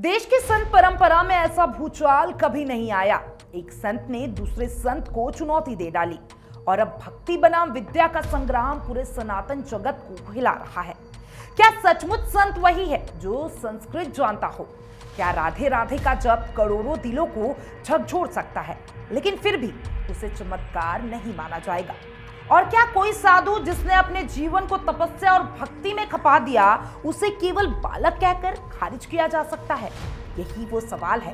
देश की संत परंपरा में ऐसा भूचाल कभी नहीं आया। एक संत ने दूसरे संत को चुनौती दे डाली और अब भक्ति बनाम विद्या का संग्राम पूरे सनातन जगत को हिला रहा है। क्या सचमुच संत वही है जो संस्कृत जानता हो? क्या राधे राधे का जप करोड़ों दिलों को झकझोर सकता है, लेकिन फिर भी उसे चमत्कार नहीं माना जाएगा? और क्या कोई साधु जिसने अपने जीवन को तपस्या और भक्ति में खपा दिया, उसे केवल बालक कहकर खारिज किया जा सकता है? यही वो सवाल है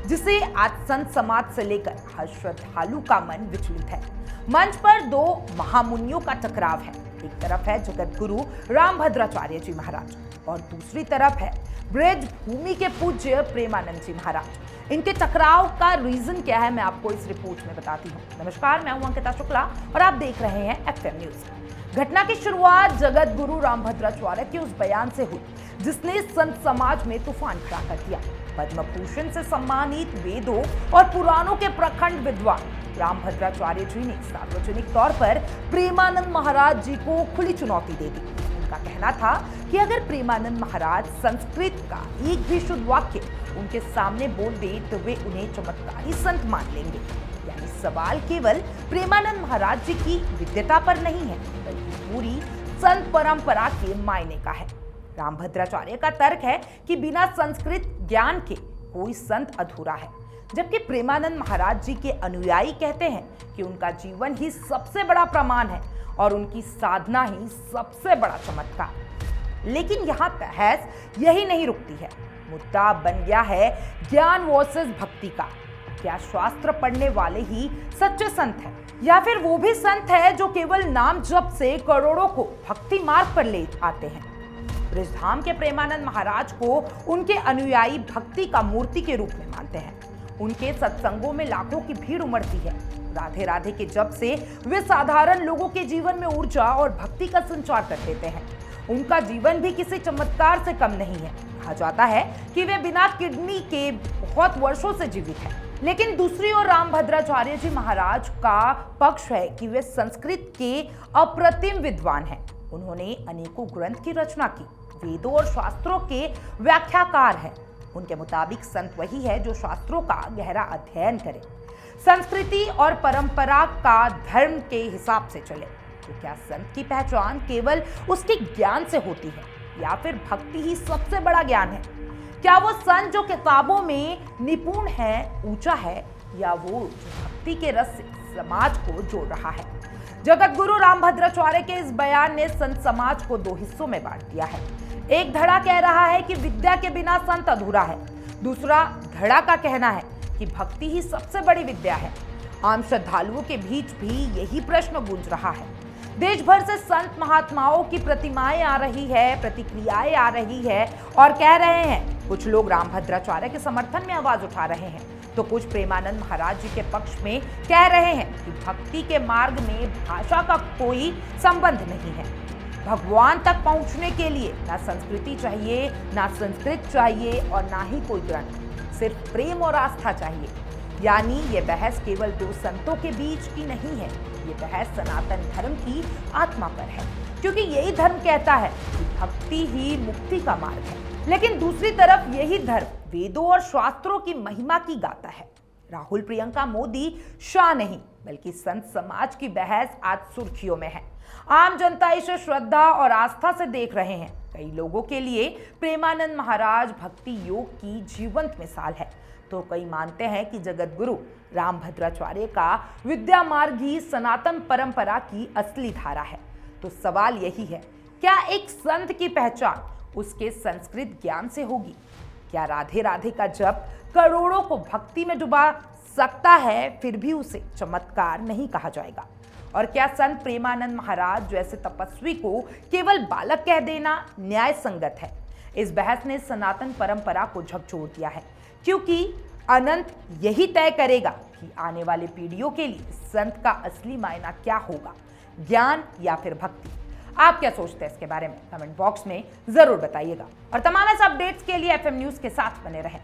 जिसे आज संत समाज से लेकर हर श्रद्धालु का मन विचलित है। मंच पर दो महामुनियों का टकराव है। एक तरफ है जगत गुरु रामभद्राचार्य जी महाराज और दूसरी तरफ है ब्रज भूमि के पूज्य प्रेमानंद जी महाराज। इनके टकराव का रीजन क्या है, मैं आपको इस रिपोर्ट में बताती हूँ। नमस्कार, मैं हूं अंकिता शुक्ला और आप देख रहे हैं एफएम न्यूज। घटना की शुरुआत जगत गुरु रामभद्राचार्य के उस बयान से हुई जिसने संत समाज में तूफान खड़ा कर दिया। पद्म भूषण से सम्मानित वेदों और पुराणों के प्रखंड विद्वान रामभद्राचार्य जी ने सार्वजनिक तौर पर प्रेमानंद महाराज जी को खुली चुनौती दे दी। उनका कहना था कि अगर प्रेमानंद महाराज संस्कृत का एक भी शुद्ध वाक्य उनके सामने बोल दे तो वे उन्हें चमत्कारी संत मान लेंगे। यानी सवाल केवल प्रेमानंद महाराज जी की विद्वता पर नहीं है, बल्कि पूरी संत परंपरा के मायने का है। रामभद्राचार्य का तर्क है कि बिना संस्कृत ज्ञान के कोई संत अधूरा है, जबकि प्रेमानंद महाराज जी के अनुयायी कहते हैं कि उनका जीवन ही सबसे बड़ा प्रमाण है और उनकी साधना ही सबसे बड़ा चमत्कार। लेकिन यहाँ बहस यही नहीं रुकती है। मुद्दा बन गया है ज्ञान वर्सेस भक्ति का। क्या शास्त्र पढ़ने वाले ही सच्चे संत हैं, या फिर वो भी संत है जो केवल नाम जप से करोड़ों को भक्ति मार्ग पर ले आते हैं? ब्रजधाम के प्रेमानंद महाराज को उनके अनुयायी भक्ति का मूर्ति के रूप में मानते हैं। उनके सत्संगों में लाखों की भीड़ उमड़ती है। राधे राधे के जप से वे साधारण लोगों के जीवन में ऊर्जा और भक्ति का संचार कर देते हैं। उनका जीवन भी किसी चमत्कार से कम नहीं है। कहा जाता है कि वे बिना किडनी के बहुत वर्षों से जीवित हैं। लेकिन दूसरी ओर रामभद्राचार्य जी महाराज का पक्ष है कि वे संस्कृत के अप्रतिम विद्वान हैं। उन्होंने अनेकों ग्रंथ की रचना की, वेदों और शास्त्रों के व्याख्याकार हैं। उनके मुताबिक संत वही है जो शास्त्रों का गहरा अध्ययन करे, संस्कृति और परंपरा का धर्म के हिसाब से चले। तो क्या संत की पहचान केवल उसके ज्ञान से होती है, या फिर भक्ति ही सबसे बड़ा ज्ञान है? क्या वो संत जो किताबों में निपुण है ऊंचा है, या वो जो भक्ति के रस से समाज को जोड़ रहा है? जगत गुरु रामभद्राचार्य के इस बयान ने संत समाज को दो हिस्सों में बांट दिया है। एक धड़ा कह रहा है कि विद्या के बिना संत अधूरा है। दूसरा धड़ा का कहना है कि भक्ति ही सबसे बड़ी विद्या है। आम श्रद्धालुओं के बीच भी यही प्रश्न गूंज रहा है। देश भर से संत महात्माओं की प्रतिमाएं आ रही है, प्रतिक्रियाएं आ रही है और कह रहे हैं। कुछ लोग रामभद्राचार्य के समर्थन में आवाज उठा रहे हैं, तो कुछ प्रेमानंद महाराज जी के पक्ष में कह रहे हैं कि भक्ति के मार्ग में भाषा का कोई संबंध नहीं है। भगवान तक पहुंचने के लिए ना संस्कृति चाहिए, ना संस्कृत चाहिए और ना ही कोई ग्रंथ, सिर्फ प्रेम और आस्था चाहिए। यानी ये बहस केवल दो संतों के बीच की नहीं है, ये बहस सनातन धर्म की आत्मा पर है, क्योंकि यही धर्म कहता है कि भक्ति ही मुक्ति का मार्ग है। लेकिन दूसरी तरफ यही धर्म वेदों और शास्त्रों की महिमा की गाता है। राहुल प्रियंका मोदी शाह नहीं, बल्कि संत समाज की बहस आज सुर्खियों में है। आम जनता इसे श्रद्धा और आस्था से देख रहे हैं। कई लोगों के लिए प्रेमानंद महाराज भक्ति योग की जीवंत मिसाल है, तो कई मानते हैं कि जगत गुरु रामभद्राचार्य का विद्या मार्ग ही सनातन परंपरा की असली धारा है। तो सवाल यही है, क्या एक संत की पहचान उसके संस्कृत ज्ञान से होगी? क्या राधे राधे का जप करोड़ों को भक्ति में डुबा सकता है, फिर भी उसे चमत्कार नहीं कहा जाएगा? और क्या संत प्रेमानंद महाराज जैसे तपस्वी को केवल बालक कह देना न्याय संगत है? इस बहस ने सनातन परंपरा को झकझोर दिया है, क्योंकि अनंत यही तय करेगा कि आने वाली पीढ़ियों के लिए संत का असली मायना क्या होगा, ज्ञान या फिर भक्ति। आप क्या सोचते हैं इसके बारे में? कमेंट बॉक्स में जरूर बताइएगा और तमाम ऐसे अपडेट्स के लिए एफएम न्यूज के साथ बने रहें।